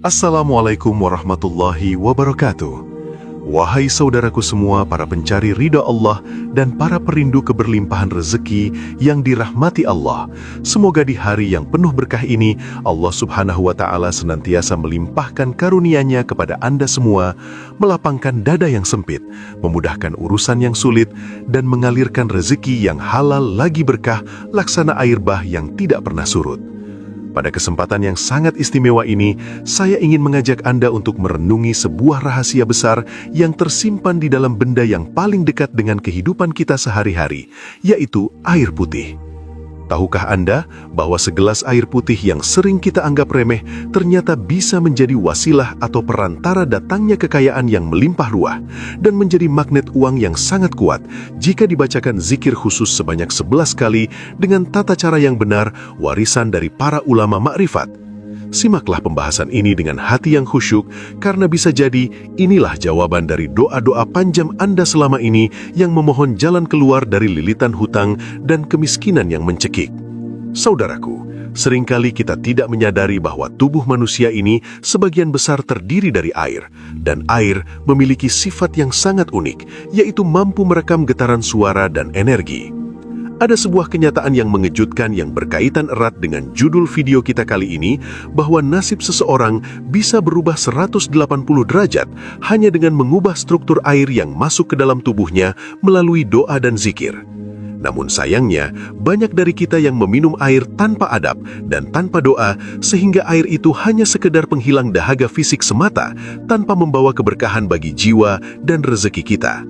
Assalamualaikum warahmatullahi wabarakatuh. Wahai saudaraku semua, para pencari ridha Allah dan para perindu keberlimpahan rezeki yang dirahmati Allah. Semoga di hari yang penuh berkah ini, Allah Subhanahu wa Ta'ala senantiasa melimpahkan karunia-Nya kepada Anda semua, melapangkan dada yang sempit, memudahkan urusan yang sulit, dan mengalirkan rezeki yang halal lagi berkah, laksana air bah yang tidak pernah surut. Pada kesempatan yang sangat istimewa ini, saya ingin mengajak Anda untuk merenungi sebuah rahasia besar yang tersimpan di dalam benda yang paling dekat dengan kehidupan kita sehari-hari, yaitu air putih. Tahukah Anda bahwa segelas air putih yang sering kita anggap remeh ternyata bisa menjadi wasilah atau perantara datangnya kekayaan yang melimpah ruah dan menjadi magnet uang yang sangat kuat jika dibacakan zikir khusus sebanyak 11 kali dengan tata cara yang benar, warisan dari para ulama makrifat. Simaklah pembahasan ini dengan hati yang khusyuk, karena bisa jadi inilah jawaban dari doa-doa panjang Anda selama ini yang memohon jalan keluar dari lilitan hutang dan kemiskinan yang mencekik. Saudaraku, seringkali kita tidak menyadari bahwa tubuh manusia ini sebagian besar terdiri dari air, dan air memiliki sifat yang sangat unik, yaitu mampu merekam getaran suara dan energi. Ada sebuah kenyataan yang mengejutkan yang berkaitan erat dengan judul video kita kali ini, bahwa nasib seseorang bisa berubah 180 derajat hanya dengan mengubah struktur air yang masuk ke dalam tubuhnya melalui doa dan zikir. Namun sayangnya, banyak dari kita yang meminum air tanpa adab dan tanpa doa, sehingga air itu hanya sekedar penghilang dahaga fisik semata, tanpa membawa keberkahan bagi jiwa dan rezeki kita.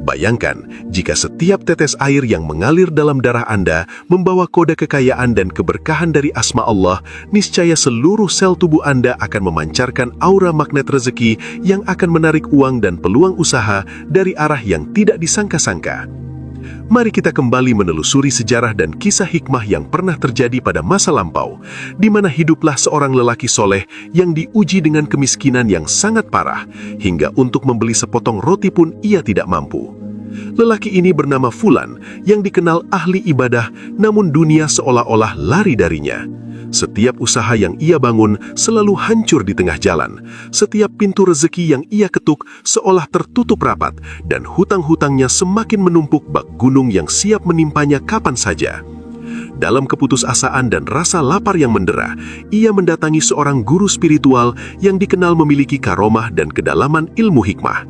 Bayangkan, jika setiap tetes air yang mengalir dalam darah Anda membawa kode kekayaan dan keberkahan dari asma Allah, niscaya seluruh sel tubuh Anda akan memancarkan aura magnet rezeki yang akan menarik uang dan peluang usaha dari arah yang tidak disangka-sangka. Mari kita kembali menelusuri sejarah dan kisah hikmah yang pernah terjadi pada masa lampau, di mana hiduplah seorang lelaki soleh yang diuji dengan kemiskinan yang sangat parah, hingga untuk membeli sepotong roti pun ia tidak mampu. Lelaki ini bernama Fulan, yang dikenal ahli ibadah, namun dunia seolah-olah lari darinya. Setiap usaha yang ia bangun selalu hancur di tengah jalan. Setiap pintu rezeki yang ia ketuk seolah tertutup rapat, dan hutang-hutangnya semakin menumpuk bak gunung yang siap menimpanya kapan saja. Dalam keputusasaan dan rasa lapar yang mendera, ia mendatangi seorang guru spiritual yang dikenal memiliki karomah dan kedalaman ilmu hikmah.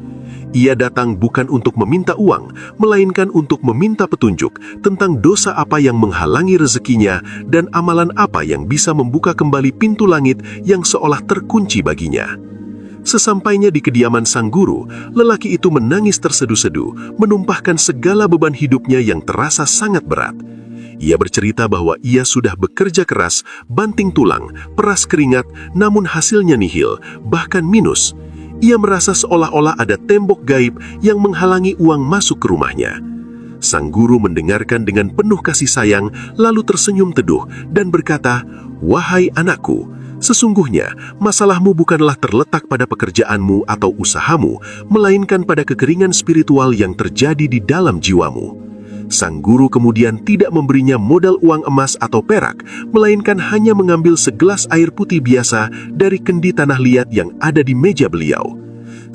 Ia datang bukan untuk meminta uang, melainkan untuk meminta petunjuk tentang dosa apa yang menghalangi rezekinya dan amalan apa yang bisa membuka kembali pintu langit yang seolah terkunci baginya. Sesampainya di kediaman sang guru, lelaki itu menangis terseduh-seduh, menumpahkan segala beban hidupnya yang terasa sangat berat. Ia bercerita bahwa ia sudah bekerja keras, banting tulang, peras keringat, namun hasilnya nihil, bahkan minus. Ia merasa seolah-olah ada tembok gaib yang menghalangi uang masuk ke rumahnya. Sang guru mendengarkan dengan penuh kasih sayang, lalu tersenyum teduh dan berkata, "Wahai anakku, sesungguhnya masalahmu bukanlah terletak pada pekerjaanmu atau usahamu, melainkan pada kekeringan spiritual yang terjadi di dalam jiwamu." Sang guru kemudian tidak memberinya modal uang emas atau perak, melainkan hanya mengambil segelas air putih biasa dari kendi tanah liat yang ada di meja beliau.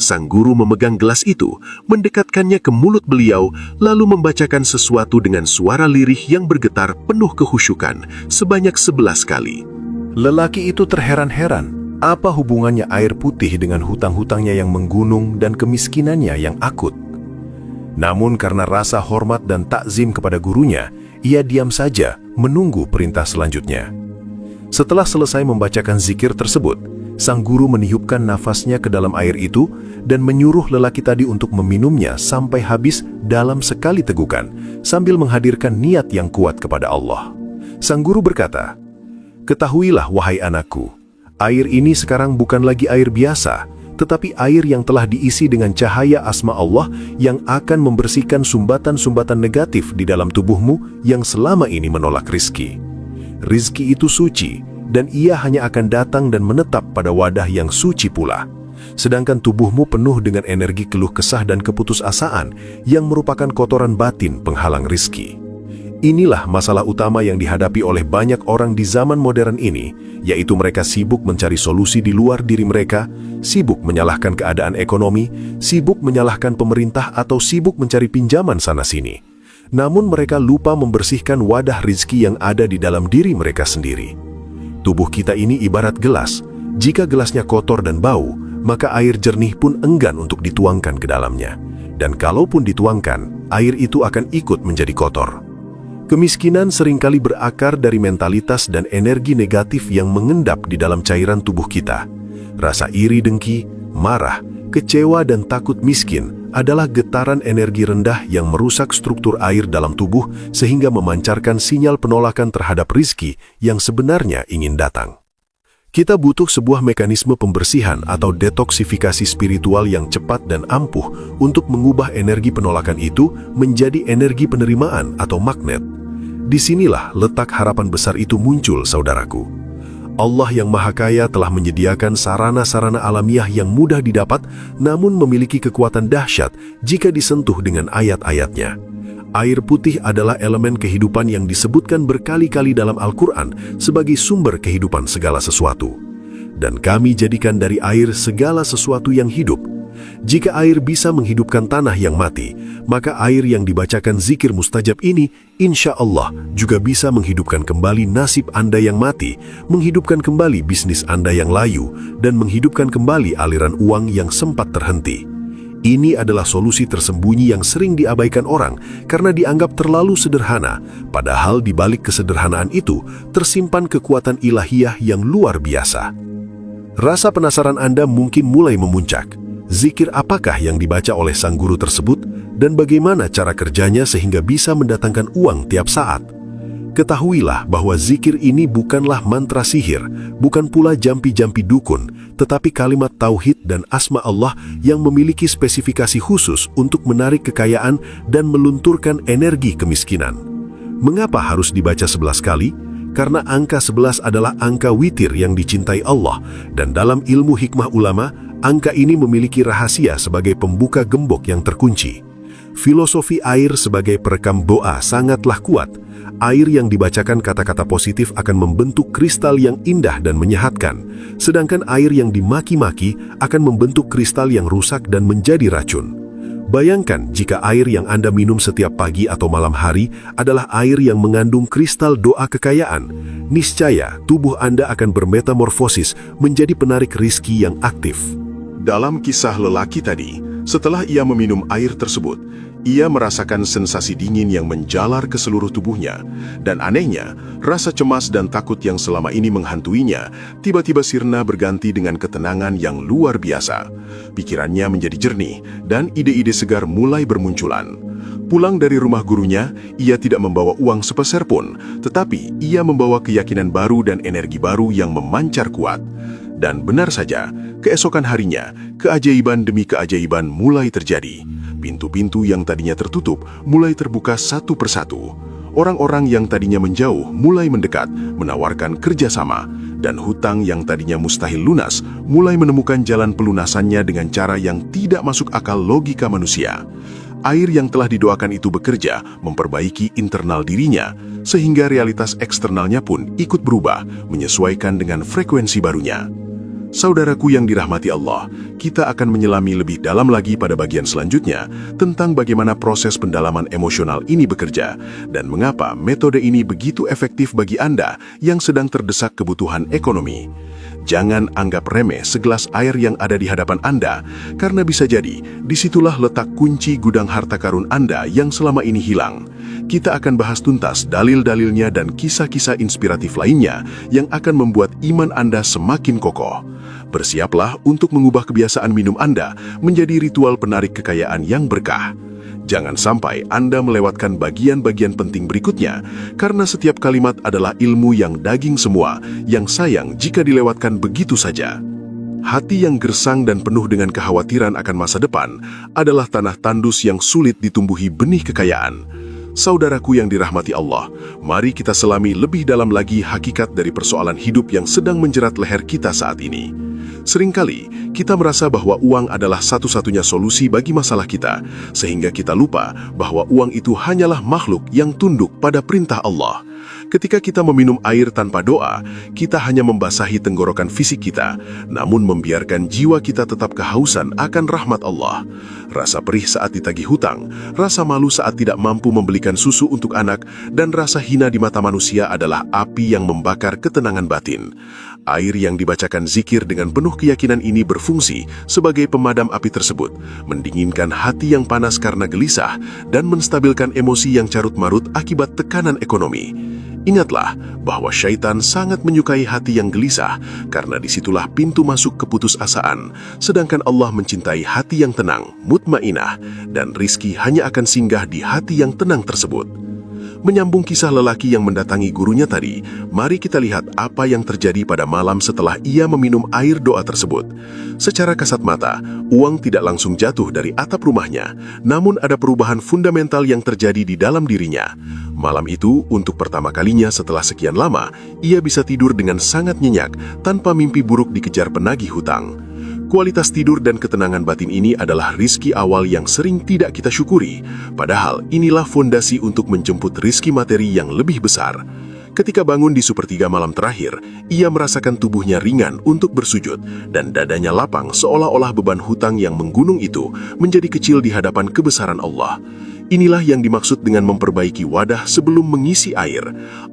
Sang guru memegang gelas itu, mendekatkannya ke mulut beliau, lalu membacakan sesuatu dengan suara lirih yang bergetar penuh kehusyukan sebanyak 11 kali. Lelaki itu terheran-heran, apa hubungannya air putih dengan hutang-hutangnya yang menggunung dan kemiskinannya yang akut. Namun karena rasa hormat dan takzim kepada gurunya, ia diam saja menunggu perintah selanjutnya. Setelah selesai membacakan zikir tersebut, sang guru meniupkan nafasnya ke dalam air itu dan menyuruh lelaki tadi untuk meminumnya sampai habis dalam sekali tegukan, sambil menghadirkan niat yang kuat kepada Allah. Sang guru berkata, "Ketahuilah wahai anakku, air ini sekarang bukan lagi air biasa, tetapi air yang telah diisi dengan cahaya asma Allah yang akan membersihkan sumbatan-sumbatan negatif di dalam tubuhmu yang selama ini menolak rizki. Rizki itu suci, dan ia hanya akan datang dan menetap pada wadah yang suci pula. Sedangkan tubuhmu penuh dengan energi keluh kesah dan keputusasaan yang merupakan kotoran batin penghalang rizki. Inilah masalah utama yang dihadapi oleh banyak orang di zaman modern ini, yaitu mereka sibuk mencari solusi di luar diri mereka, sibuk menyalahkan keadaan ekonomi, sibuk menyalahkan pemerintah atau sibuk mencari pinjaman sana-sini. Namun mereka lupa membersihkan wadah rizki yang ada di dalam diri mereka sendiri. Tubuh kita ini ibarat gelas. Jika gelasnya kotor dan bau, maka air jernih pun enggan untuk dituangkan ke dalamnya. Dan kalaupun dituangkan, air itu akan ikut menjadi kotor. Kemiskinan seringkali berakar dari mentalitas dan energi negatif yang mengendap di dalam cairan tubuh kita. Rasa iri dengki, marah, kecewa dan takut miskin adalah getaran energi rendah yang merusak struktur air dalam tubuh sehingga memancarkan sinyal penolakan terhadap rizki yang sebenarnya ingin datang. Kita butuh sebuah mekanisme pembersihan atau detoksifikasi spiritual yang cepat dan ampuh untuk mengubah energi penolakan itu menjadi energi penerimaan atau magnet. Disinilah letak harapan besar itu muncul, saudaraku. Allah yang Maha Kaya telah menyediakan sarana-sarana alamiah yang mudah didapat, namun memiliki kekuatan dahsyat jika disentuh dengan ayat-ayatnya. Air putih adalah elemen kehidupan yang disebutkan berkali-kali dalam Al-Quran sebagai sumber kehidupan segala sesuatu. Dan kami jadikan dari air segala sesuatu yang hidup. Jika air bisa menghidupkan tanah yang mati, maka air yang dibacakan zikir mustajab ini, insya Allah, juga bisa menghidupkan kembali nasib Anda yang mati, menghidupkan kembali bisnis Anda yang layu, dan menghidupkan kembali aliran uang yang sempat terhenti. Ini adalah solusi tersembunyi yang sering diabaikan orang karena dianggap terlalu sederhana, padahal di balik kesederhanaan itu tersimpan kekuatan ilahiyah yang luar biasa. Rasa penasaran Anda mungkin mulai memuncak. Zikir apakah yang dibaca oleh sang guru tersebut dan bagaimana cara kerjanya sehingga bisa mendatangkan uang tiap saat? Ketahuilah bahwa zikir ini bukanlah mantra sihir, bukan pula jampi-jampi dukun, tetapi kalimat tauhid dan asma Allah yang memiliki spesifikasi khusus untuk menarik kekayaan dan melunturkan energi kemiskinan. Mengapa harus dibaca 11 kali? Karena angka 11 adalah angka witir yang dicintai Allah, dan dalam ilmu hikmah ulama, angka ini memiliki rahasia sebagai pembuka gembok yang terkunci. Filosofi air sebagai perekam doa sangatlah kuat. Air yang dibacakan kata-kata positif akan membentuk kristal yang indah dan menyehatkan, sedangkan air yang dimaki-maki akan membentuk kristal yang rusak dan menjadi racun. Bayangkan jika air yang Anda minum setiap pagi atau malam hari adalah air yang mengandung kristal doa kekayaan. Niscaya tubuh Anda akan bermetamorfosis menjadi penarik rizki yang aktif. Dalam kisah lelaki tadi, setelah ia meminum air tersebut, ia merasakan sensasi dingin yang menjalar ke seluruh tubuhnya. Dan anehnya, rasa cemas dan takut yang selama ini menghantuinya tiba-tiba sirna berganti dengan ketenangan yang luar biasa. Pikirannya menjadi jernih dan ide-ide segar mulai bermunculan. Pulang dari rumah gurunya, ia tidak membawa uang sepeser pun, tetapi ia membawa keyakinan baru dan energi baru yang memancar kuat. Dan benar saja, keesokan harinya, keajaiban demi keajaiban mulai terjadi. Pintu-pintu yang tadinya tertutup mulai terbuka satu persatu. Orang-orang yang tadinya menjauh mulai mendekat, menawarkan kerjasama, dan hutang yang tadinya mustahil lunas mulai menemukan jalan pelunasannya dengan cara yang tidak masuk akal logika manusia. Air yang telah didoakan itu bekerja memperbaiki internal dirinya, sehingga realitas eksternalnya pun ikut berubah, menyesuaikan dengan frekuensi barunya. Saudaraku yang dirahmati Allah, kita akan menyelami lebih dalam lagi pada bagian selanjutnya tentang bagaimana proses pendalaman emosional ini bekerja dan mengapa metode ini begitu efektif bagi Anda yang sedang terdesak kebutuhan ekonomi. Jangan anggap remeh segelas air yang ada di hadapan Anda, karena bisa jadi disitulah letak kunci gudang harta karun Anda yang selama ini hilang. Kita akan bahas tuntas dalil-dalilnya dan kisah-kisah inspiratif lainnya yang akan membuat iman Anda semakin kokoh. Bersiaplah untuk mengubah kebiasaan minum Anda menjadi ritual penarik kekayaan yang berkah. Jangan sampai Anda melewatkan bagian-bagian penting berikutnya, karena setiap kalimat adalah ilmu yang daging semua, yang sayang jika dilewatkan begitu saja. Hati yang gersang dan penuh dengan kekhawatiran akan masa depan adalah tanah tandus yang sulit ditumbuhi benih kekayaan. Saudaraku yang dirahmati Allah, mari kita selami lebih dalam lagi hakikat dari persoalan hidup yang sedang menjerat leher kita saat ini. Seringkali kita merasa bahwa uang adalah satu-satunya solusi bagi masalah kita, sehingga kita lupa bahwa uang itu hanyalah makhluk yang tunduk pada perintah Allah. Ketika kita meminum air tanpa doa, kita hanya membasahi tenggorokan fisik kita, namun membiarkan jiwa kita tetap kehausan akan rahmat Allah. Rasa perih saat ditagih hutang, rasa malu saat tidak mampu membelikan susu untuk anak, dan rasa hina di mata manusia adalah api yang membakar ketenangan batin. Air yang dibacakan zikir dengan penuh keyakinan ini berfungsi sebagai pemadam api tersebut, mendinginkan hati yang panas karena gelisah, dan menstabilkan emosi yang carut-marut akibat tekanan ekonomi. Ingatlah bahwa syaitan sangat menyukai hati yang gelisah, karena disitulah pintu masuk keputusasaan, sedangkan Allah mencintai hati yang tenang, mutmainah, dan rizki hanya akan singgah di hati yang tenang tersebut. Menyambung kisah lelaki yang mendatangi gurunya tadi, mari kita lihat apa yang terjadi pada malam setelah ia meminum air doa tersebut. Secara kasat mata, uang tidak langsung jatuh dari atap rumahnya, namun ada perubahan fundamental yang terjadi di dalam dirinya. Malam itu, untuk pertama kalinya setelah sekian lama, ia bisa tidur dengan sangat nyenyak, tanpa mimpi buruk dikejar penagih hutang. Kualitas tidur dan ketenangan batin ini adalah rizki awal yang sering tidak kita syukuri. Padahal inilah fondasi untuk menjemput rizki materi yang lebih besar. Ketika bangun di sepertiga malam terakhir, ia merasakan tubuhnya ringan untuk bersujud, dan dadanya lapang seolah-olah beban hutang yang menggunung itu menjadi kecil di hadapan kebesaran Allah. Inilah yang dimaksud dengan memperbaiki wadah sebelum mengisi air.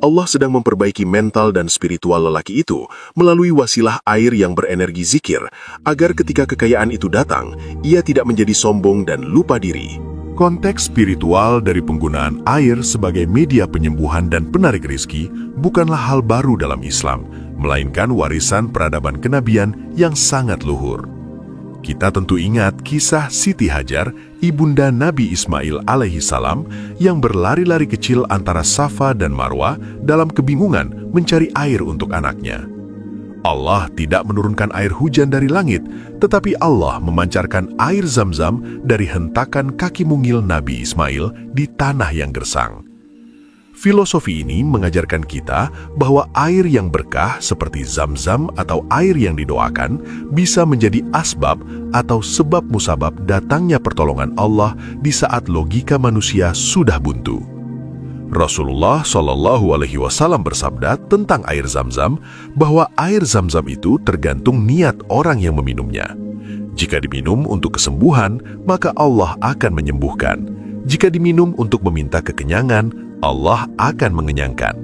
Allah sedang memperbaiki mental dan spiritual lelaki itu melalui wasilah air yang berenergi zikir, agar ketika kekayaan itu datang, ia tidak menjadi sombong dan lupa diri. Konteks spiritual dari penggunaan air sebagai media penyembuhan dan penarik rizki bukanlah hal baru dalam Islam, melainkan warisan peradaban kenabian yang sangat luhur. Kita tentu ingat kisah Siti Hajar, ibunda Nabi Ismail alaihi salam, yang berlari-lari kecil antara Safa dan Marwah dalam kebingungan mencari air untuk anaknya. Allah tidak menurunkan air hujan dari langit, tetapi Allah memancarkan air Zam-Zam dari hentakan kaki mungil Nabi Ismail di tanah yang gersang. Filosofi ini mengajarkan kita bahwa air yang berkah seperti Zam-Zam atau air yang didoakan bisa menjadi asbab atau sebab musabab datangnya pertolongan Allah di saat logika manusia sudah buntu. Rasulullah Shallallahu Alaihi Wasallam bersabda tentang air Zam-Zam bahwa air Zam-Zam itu tergantung niat orang yang meminumnya. Jika diminum untuk kesembuhan, maka Allah akan menyembuhkan. Jika diminum untuk meminta kekenyangan, Allah akan mengenyangkan.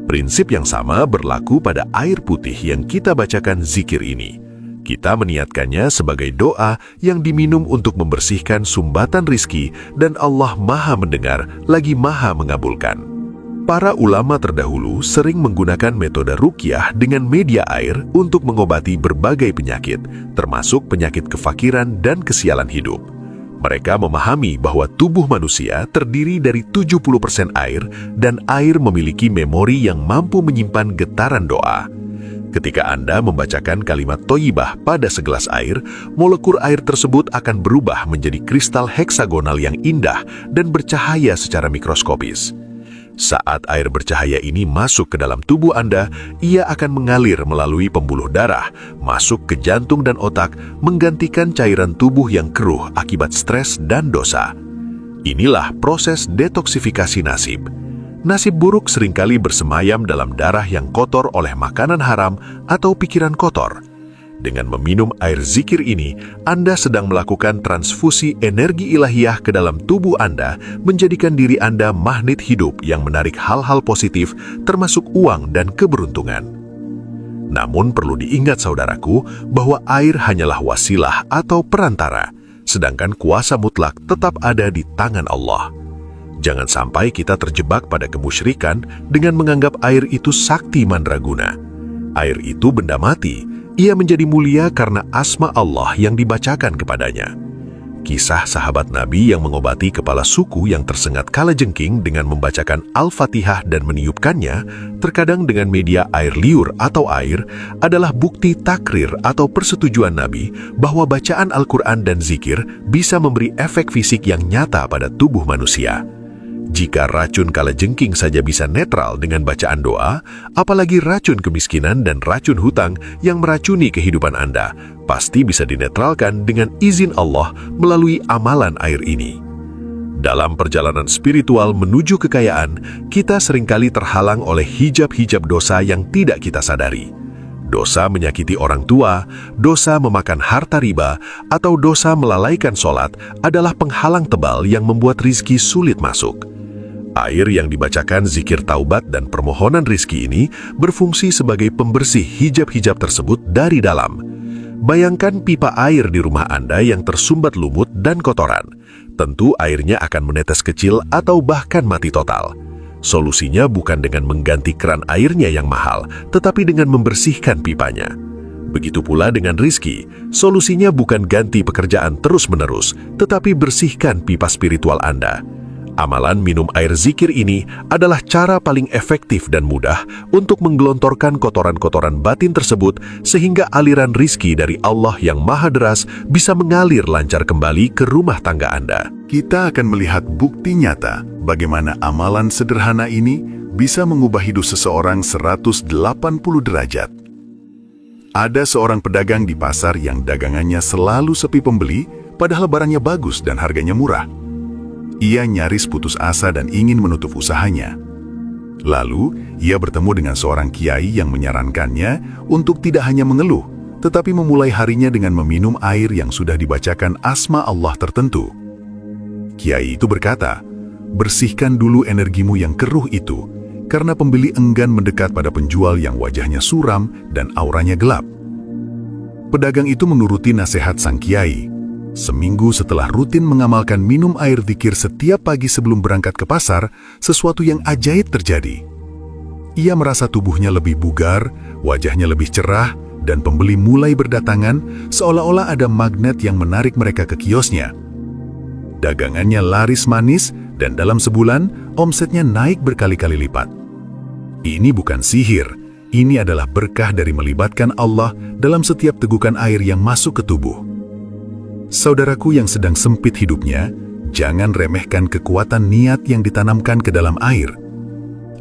Prinsip yang sama berlaku pada air putih yang kita bacakan zikir ini. Kita meniatkannya sebagai doa yang diminum untuk membersihkan sumbatan rizki, dan Allah Maha Mendengar lagi Maha Mengabulkan. Para ulama terdahulu sering menggunakan metode ruqyah dengan media air untuk mengobati berbagai penyakit, termasuk penyakit kefakiran dan kesialan hidup. Mereka memahami bahwa tubuh manusia terdiri dari 70% air, dan air memiliki memori yang mampu menyimpan getaran doa. Ketika Anda membacakan kalimat thoyyibah pada segelas air, molekul air tersebut akan berubah menjadi kristal heksagonal yang indah dan bercahaya secara mikroskopis. Saat air bercahaya ini masuk ke dalam tubuh Anda, ia akan mengalir melalui pembuluh darah, masuk ke jantung dan otak, menggantikan cairan tubuh yang keruh akibat stres dan dosa. Inilah proses detoksifikasi nasib. Nasib buruk seringkali bersemayam dalam darah yang kotor oleh makanan haram atau pikiran kotor. Dengan meminum air zikir ini, Anda sedang melakukan transfusi energi ilahiyah ke dalam tubuh Anda, menjadikan diri Anda magnet hidup yang menarik hal-hal positif, termasuk uang dan keberuntungan. Namun perlu diingat saudaraku, bahwa air hanyalah wasilah atau perantara, sedangkan kuasa mutlak tetap ada di tangan Allah. Jangan sampai kita terjebak pada kemusyrikan dengan menganggap air itu sakti mandraguna. Air itu benda mati. Ia menjadi mulia karena asma Allah yang dibacakan kepadanya. Kisah sahabat Nabi yang mengobati kepala suku yang tersengat kalajengking dengan membacakan Al-Fatihah dan meniupkannya, terkadang dengan media air liur atau air, adalah bukti takrir atau persetujuan Nabi bahwa bacaan Al-Quran dan zikir bisa memberi efek fisik yang nyata pada tubuh manusia. Jika racun kalajengking saja bisa netral dengan bacaan doa, apalagi racun kemiskinan dan racun hutang yang meracuni kehidupan Anda, pasti bisa dinetralkan dengan izin Allah melalui amalan air ini. Dalam perjalanan spiritual menuju kekayaan, kita seringkali terhalang oleh hijab-hijab dosa yang tidak kita sadari. Dosa menyakiti orang tua, dosa memakan harta riba, atau dosa melalaikan sholat adalah penghalang tebal yang membuat rizki sulit masuk. Air yang dibacakan zikir taubat dan permohonan rizki ini berfungsi sebagai pembersih hijab-hijab tersebut dari dalam. Bayangkan pipa air di rumah Anda yang tersumbat lumut dan kotoran. Tentu airnya akan menetes kecil atau bahkan mati total. Solusinya bukan dengan mengganti keran airnya yang mahal, tetapi dengan membersihkan pipanya. Begitu pula dengan rizki, solusinya bukan ganti pekerjaan terus-menerus, tetapi bersihkan pipa spiritual Anda. Amalan minum air zikir ini adalah cara paling efektif dan mudah untuk menggelontorkan kotoran-kotoran batin tersebut sehingga aliran rizki dari Allah yang Maha Deras bisa mengalir lancar kembali ke rumah tangga Anda. Kita akan melihat bukti nyata bagaimana amalan sederhana ini bisa mengubah hidup seseorang 180 derajat. Ada seorang pedagang di pasar yang dagangannya selalu sepi pembeli, padahal barangnya bagus dan harganya murah. Ia nyaris putus asa dan ingin menutup usahanya. Lalu, ia bertemu dengan seorang kiai yang menyarankannya untuk tidak hanya mengeluh, tetapi memulai harinya dengan meminum air yang sudah dibacakan asma Allah tertentu. Kiai itu berkata, "Bersihkan dulu energimu yang keruh itu, karena pembeli enggan mendekat pada penjual yang wajahnya suram dan auranya gelap." Pedagang itu menuruti nasihat sang kiai. Seminggu setelah rutin mengamalkan minum air zikir setiap pagi sebelum berangkat ke pasar, sesuatu yang ajaib terjadi. Ia merasa tubuhnya lebih bugar, wajahnya lebih cerah, dan pembeli mulai berdatangan seolah-olah ada magnet yang menarik mereka ke kiosnya. Dagangannya laris manis dan dalam sebulan omsetnya naik berkali-kali lipat. Ini bukan sihir, ini adalah berkah dari melibatkan Allah dalam setiap tegukan air yang masuk ke tubuh. Saudaraku yang sedang sempit hidupnya, jangan remehkan kekuatan niat yang ditanamkan ke dalam air.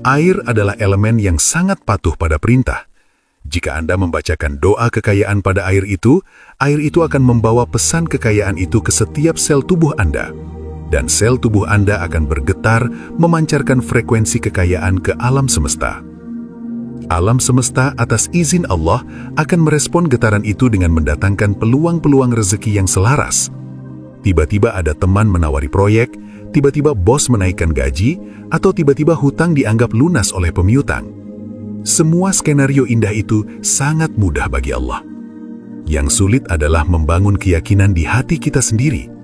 Air adalah elemen yang sangat patuh pada perintah. Jika Anda membacakan doa kekayaan pada air itu akan membawa pesan kekayaan itu ke setiap sel tubuh Anda. Dan sel tubuh Anda akan bergetar memancarkan frekuensi kekayaan ke alam semesta. Alam semesta atas izin Allah akan merespon getaran itu dengan mendatangkan peluang-peluang rezeki yang selaras. Tiba-tiba ada teman menawari proyek, tiba-tiba bos menaikkan gaji, atau tiba-tiba hutang dianggap lunas oleh pemiutang. Semua skenario indah itu sangat mudah bagi Allah. Yang sulit adalah membangun keyakinan di hati kita sendiri.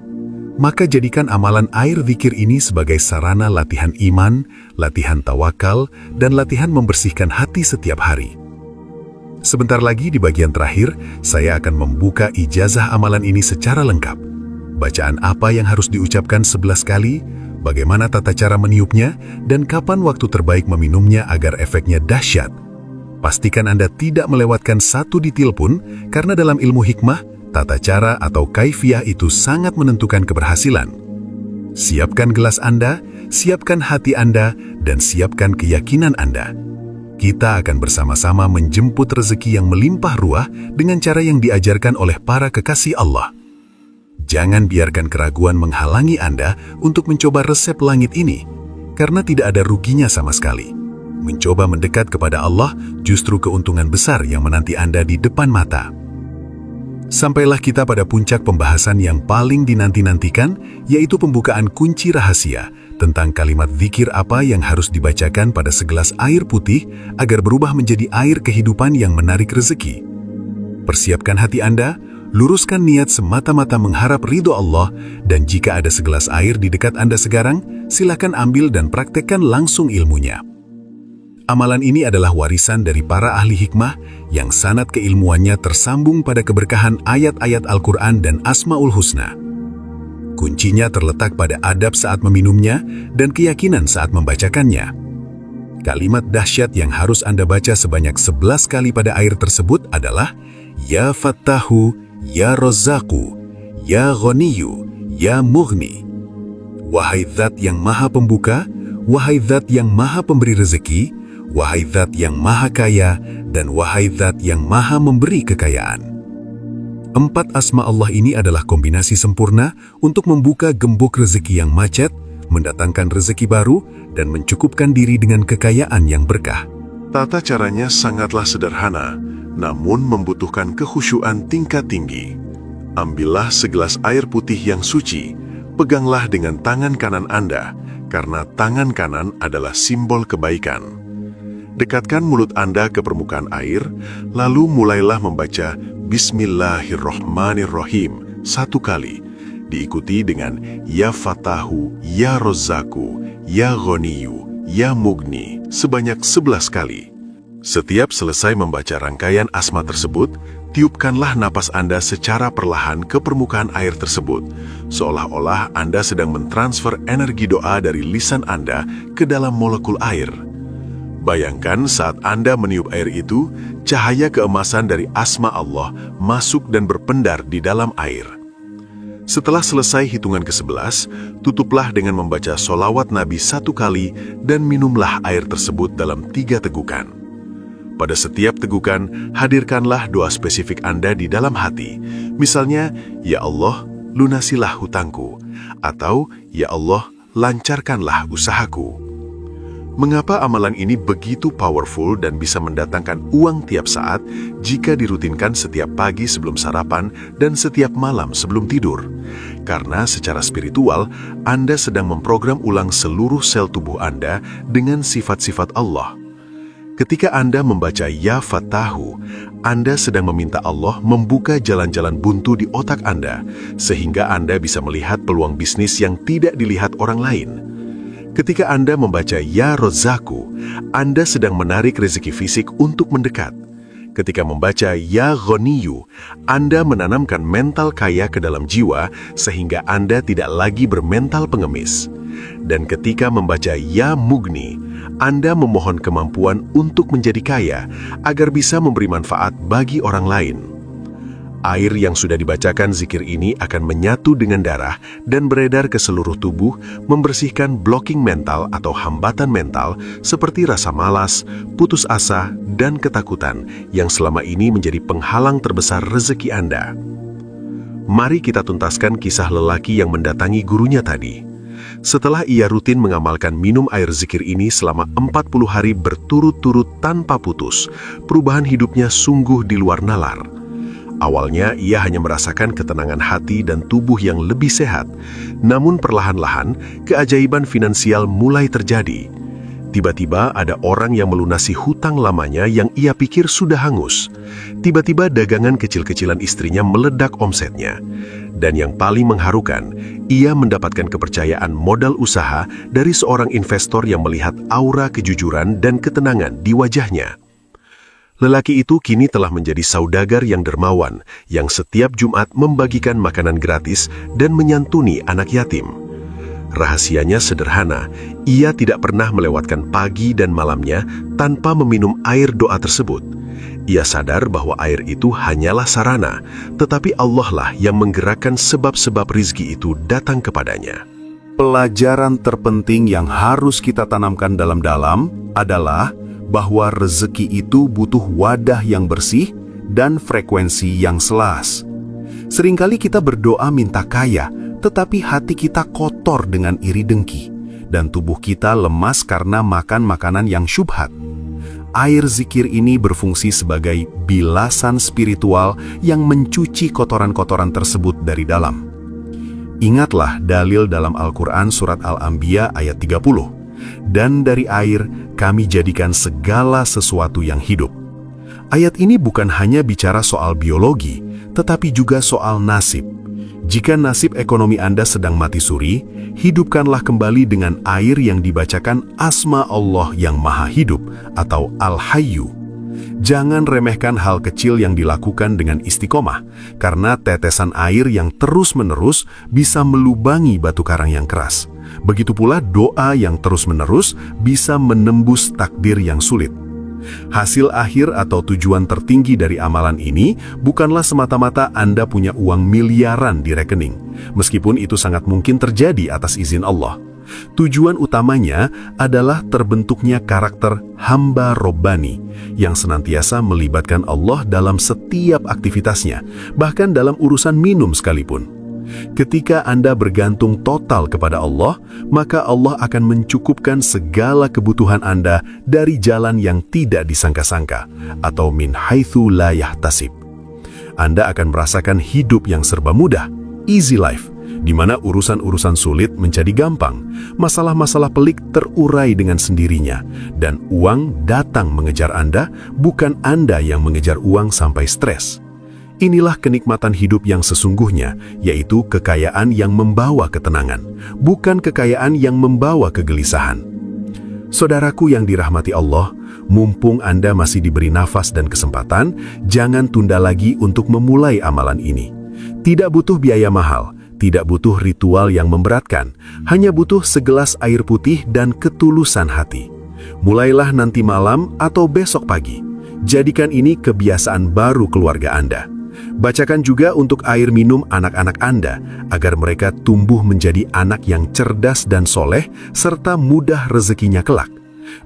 Maka jadikan amalan air zikir ini sebagai sarana latihan iman, latihan tawakal, dan latihan membersihkan hati setiap hari. Sebentar lagi di bagian terakhir, saya akan membuka ijazah amalan ini secara lengkap. Bacaan apa yang harus diucapkan 11 kali, bagaimana tata cara meniupnya, dan kapan waktu terbaik meminumnya agar efeknya dahsyat. Pastikan Anda tidak melewatkan satu detail pun, karena dalam ilmu hikmah, tata cara atau kaifiyah itu sangat menentukan keberhasilan. Siapkan gelas Anda, siapkan hati Anda, dan siapkan keyakinan Anda. Kita akan bersama-sama menjemput rezeki yang melimpah ruah dengan cara yang diajarkan oleh para kekasih Allah. Jangan biarkan keraguan menghalangi Anda untuk mencoba resep langit ini, karena tidak ada ruginya sama sekali. Mencoba mendekat kepada Allah justru keuntungan besar yang menanti Anda di depan mata. Sampailah kita pada puncak pembahasan yang paling dinanti-nantikan, yaitu pembukaan kunci rahasia tentang kalimat zikir apa yang harus dibacakan pada segelas air putih agar berubah menjadi air kehidupan yang menarik rezeki. Persiapkan hati Anda, luruskan niat semata-mata mengharap ridho Allah, dan jika ada segelas air di dekat Anda sekarang, silakan ambil dan praktekkan langsung ilmunya. Amalan ini adalah warisan dari para ahli hikmah yang sanad keilmuannya tersambung pada keberkahan ayat-ayat Al-Quran dan Asma'ul Husna. Kuncinya terletak pada adab saat meminumnya dan keyakinan saat membacakannya. Kalimat dahsyat yang harus Anda baca sebanyak 11 kali pada air tersebut adalah Ya Fattahu, Ya Razzaqu, Ya Ghaniyu, Ya Mughni. Wahai Zat yang Maha Pembuka, wahai Zat yang Maha Pemberi rezeki, wahai Zat yang Maha Kaya, dan wahai Zat yang Maha Memberi kekayaan. 4 asma Allah ini adalah kombinasi sempurna untuk membuka gembok rezeki yang macet, mendatangkan rezeki baru, dan mencukupkan diri dengan kekayaan yang berkah. Tata caranya sangatlah sederhana, namun membutuhkan kekhusyuan tingkat tinggi. Ambillah segelas air putih yang suci, peganglah dengan tangan kanan Anda, karena tangan kanan adalah simbol kebaikan. Dekatkan mulut Anda ke permukaan air, lalu mulailah membaca Bismillahirrohmanirrohim 1 kali, diikuti dengan Ya Fatahu, Ya Rozzaku, Ya Ghaniyu, Ya Mugni sebanyak 11 kali. Setiap selesai membaca rangkaian asma tersebut, tiupkanlah napas Anda secara perlahan ke permukaan air tersebut, seolah-olah Anda sedang mentransfer energi doa dari lisan Anda ke dalam molekul air. Bayangkan saat Anda meniup air itu, cahaya keemasan dari asma Allah masuk dan berpendar di dalam air. Setelah selesai hitungan ke-11, tutuplah dengan membaca sholawat Nabi 1 kali dan minumlah air tersebut dalam 3 tegukan. Pada setiap tegukan, hadirkanlah doa spesifik Anda di dalam hati. Misalnya, Ya Allah, lunasilah hutangku, atau Ya Allah, lancarkanlah usahaku. Mengapa amalan ini begitu powerful dan bisa mendatangkan uang tiap saat jika dirutinkan setiap pagi sebelum sarapan dan setiap malam sebelum tidur? Karena secara spiritual, Anda sedang memprogram ulang seluruh sel tubuh Anda dengan sifat-sifat Allah. Ketika Anda membaca Ya Fatahu, Anda sedang meminta Allah membuka jalan-jalan buntu di otak Anda, sehingga Anda bisa melihat peluang bisnis yang tidak dilihat orang lain. Ketika Anda membaca Ya Rozzaku, Anda sedang menarik rezeki fisik untuk mendekat. Ketika membaca Ya Ghaniyu, Anda menanamkan mental kaya ke dalam jiwa, sehingga Anda tidak lagi bermental pengemis. Dan ketika membaca Ya Mugni, Anda memohon kemampuan untuk menjadi kaya agar bisa memberi manfaat bagi orang lain. Air yang sudah dibacakan zikir ini akan menyatu dengan darah dan beredar ke seluruh tubuh, membersihkan blocking mental atau hambatan mental seperti rasa malas, putus asa, dan ketakutan yang selama ini menjadi penghalang terbesar rezeki Anda. Mari kita tuntaskan kisah lelaki yang mendatangi gurunya tadi. Setelah ia rutin mengamalkan minum air zikir ini selama 40 hari berturut-turut tanpa putus, perubahan hidupnya sungguh di luar nalar. Awalnya ia hanya merasakan ketenangan hati dan tubuh yang lebih sehat, namun perlahan-lahan keajaiban finansial mulai terjadi. Tiba-tiba ada orang yang melunasi hutang lamanya yang ia pikir sudah hangus. Tiba-tiba dagangan kecil-kecilan istrinya meledak omsetnya. Dan yang paling mengharukan, ia mendapatkan kepercayaan modal usaha dari seorang investor yang melihat aura kejujuran dan ketenangan di wajahnya. Lelaki itu kini telah menjadi saudagar yang dermawan, yang setiap Jumat membagikan makanan gratis dan menyantuni anak yatim. Rahasianya sederhana, ia tidak pernah melewatkan pagi dan malamnya tanpa meminum air doa tersebut. Ia sadar bahwa air itu hanyalah sarana, tetapi Allah lah yang menggerakkan sebab-sebab rizki itu datang kepadanya. Pelajaran terpenting yang harus kita tanamkan dalam-dalam adalah bahwa rezeki itu butuh wadah yang bersih dan frekuensi yang selas. Seringkali kita berdoa minta kaya, tetapi hati kita kotor dengan iri dengki, dan tubuh kita lemas karena makan makanan yang syubhat. Air zikir ini berfungsi sebagai bilasan spiritual yang mencuci kotoran-kotoran tersebut dari dalam. Ingatlah dalil dalam Al-Quran surat Al-Anbiya ayat 30. Dan dari air kami jadikan segala sesuatu yang hidup. Ayat ini bukan hanya bicara soal biologi, tetapi juga soal nasib. Jika nasib ekonomi Anda sedang mati suri, hidupkanlah kembali dengan air yang dibacakan asma Allah yang Maha Hidup atau Al-Hayyu. Jangan remehkan hal kecil yang dilakukan dengan istiqomah, karena tetesan air yang terus-menerus bisa melubangi batu karang yang keras. Begitu pula doa yang terus-menerus bisa menembus takdir yang sulit. Hasil akhir atau tujuan tertinggi dari amalan ini bukanlah semata-mata Anda punya uang miliaran di rekening, meskipun itu sangat mungkin terjadi atas izin Allah. Tujuan utamanya adalah terbentuknya karakter hamba Robbani yang senantiasa melibatkan Allah dalam setiap aktivitasnya, bahkan dalam urusan minum sekalipun. Ketika Anda bergantung total kepada Allah, maka Allah akan mencukupkan segala kebutuhan Anda dari jalan yang tidak disangka-sangka, atau min haitsu la yahtasib. Anda akan merasakan hidup yang serba mudah, easy life, di mana urusan-urusan sulit menjadi gampang, masalah-masalah pelik terurai dengan sendirinya, dan uang datang mengejar Anda, bukan Anda yang mengejar uang sampai stres. Inilah kenikmatan hidup yang sesungguhnya, yaitu kekayaan yang membawa ketenangan, bukan kekayaan yang membawa kegelisahan. Saudaraku yang dirahmati Allah, mumpung Anda masih diberi nafas dan kesempatan, jangan tunda lagi untuk memulai amalan ini. Tidak butuh biaya mahal, tidak butuh ritual yang memberatkan, hanya butuh segelas air putih dan ketulusan hati. Mulailah nanti malam atau besok pagi. Jadikan ini kebiasaan baru keluarga Anda. Bacakan juga untuk air minum anak-anak Anda, agar mereka tumbuh menjadi anak yang cerdas dan soleh, serta mudah rezekinya kelak.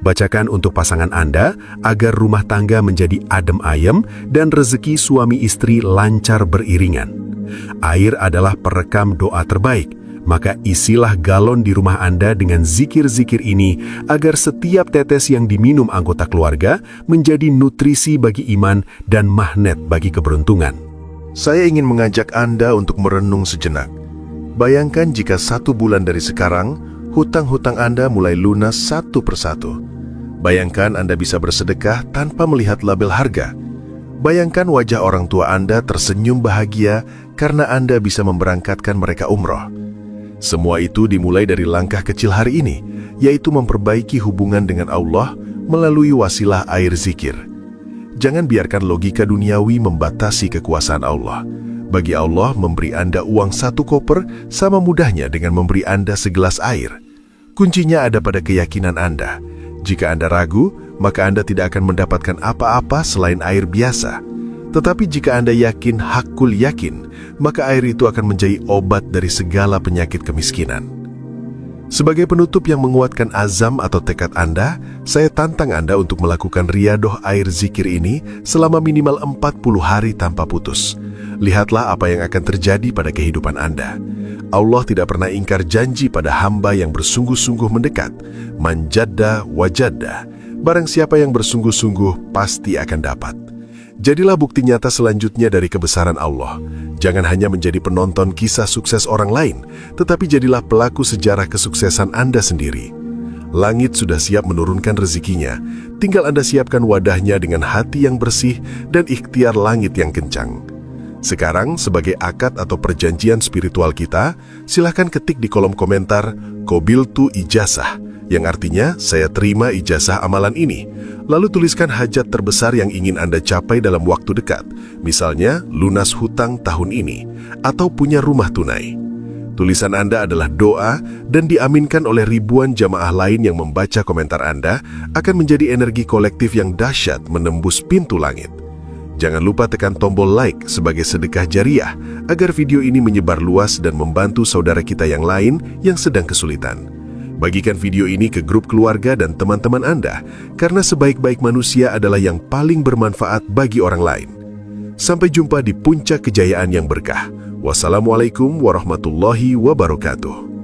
Bacakan untuk pasangan Anda, agar rumah tangga menjadi adem ayem dan rezeki suami istri lancar beriringan. Air adalah perekam doa terbaik, maka isilah galon di rumah Anda dengan zikir-zikir ini, agar setiap tetes yang diminum anggota keluarga menjadi nutrisi bagi iman dan magnet bagi keberuntungan. Saya ingin mengajak Anda untuk merenung sejenak. Bayangkan jika 1 bulan dari sekarang, hutang-hutang Anda mulai lunas satu persatu. Bayangkan Anda bisa bersedekah tanpa melihat label harga. Bayangkan wajah orang tua Anda tersenyum bahagia karena Anda bisa memberangkatkan mereka umroh. Semua itu dimulai dari langkah kecil hari ini, yaitu memperbaiki hubungan dengan Allah melalui wasilah air zikir. Jangan biarkan logika duniawi membatasi kekuasaan Allah. Bagi Allah, memberi Anda uang 1 koper sama mudahnya dengan memberi Anda segelas air. Kuncinya ada pada keyakinan Anda. Jika Anda ragu, maka Anda tidak akan mendapatkan apa-apa selain air biasa. Tetapi jika Anda yakin, hakul yakin, maka air itu akan menjadi obat dari segala penyakit kemiskinan. Sebagai penutup yang menguatkan azam atau tekad Anda, saya tantang Anda untuk melakukan riyadoh air zikir ini selama minimal 40 hari tanpa putus. Lihatlah apa yang akan terjadi pada kehidupan Anda. Allah tidak pernah ingkar janji pada hamba yang bersungguh-sungguh mendekat. Man jadda wajadda. Barang siapa yang bersungguh-sungguh pasti akan dapat. Jadilah bukti nyata selanjutnya dari kebesaran Allah. Jangan hanya menjadi penonton kisah sukses orang lain, tetapi jadilah pelaku sejarah kesuksesan Anda sendiri. Langit sudah siap menurunkan rezekinya, tinggal Anda siapkan wadahnya dengan hati yang bersih dan ikhtiar langit yang kencang. Sekarang, sebagai akad atau perjanjian spiritual kita, silahkan ketik di kolom komentar, "Qabiltu ijazah", yang artinya, saya terima ijazah amalan ini. Lalu tuliskan hajat terbesar yang ingin Anda capai dalam waktu dekat, misalnya lunas hutang tahun ini, atau punya rumah tunai. Tulisan Anda adalah doa dan diaminkan oleh ribuan jamaah lain yang membaca komentar Anda, akan menjadi energi kolektif yang dahsyat menembus pintu langit. Jangan lupa tekan tombol like sebagai sedekah jariah, agar video ini menyebar luas dan membantu saudara kita yang lain yang sedang kesulitan. Bagikan video ini ke grup keluarga dan teman-teman Anda, karena sebaik-baik manusia adalah yang paling bermanfaat bagi orang lain. Sampai jumpa di puncak kejayaan yang berkah. Wassalamualaikum warahmatullahi wabarakatuh.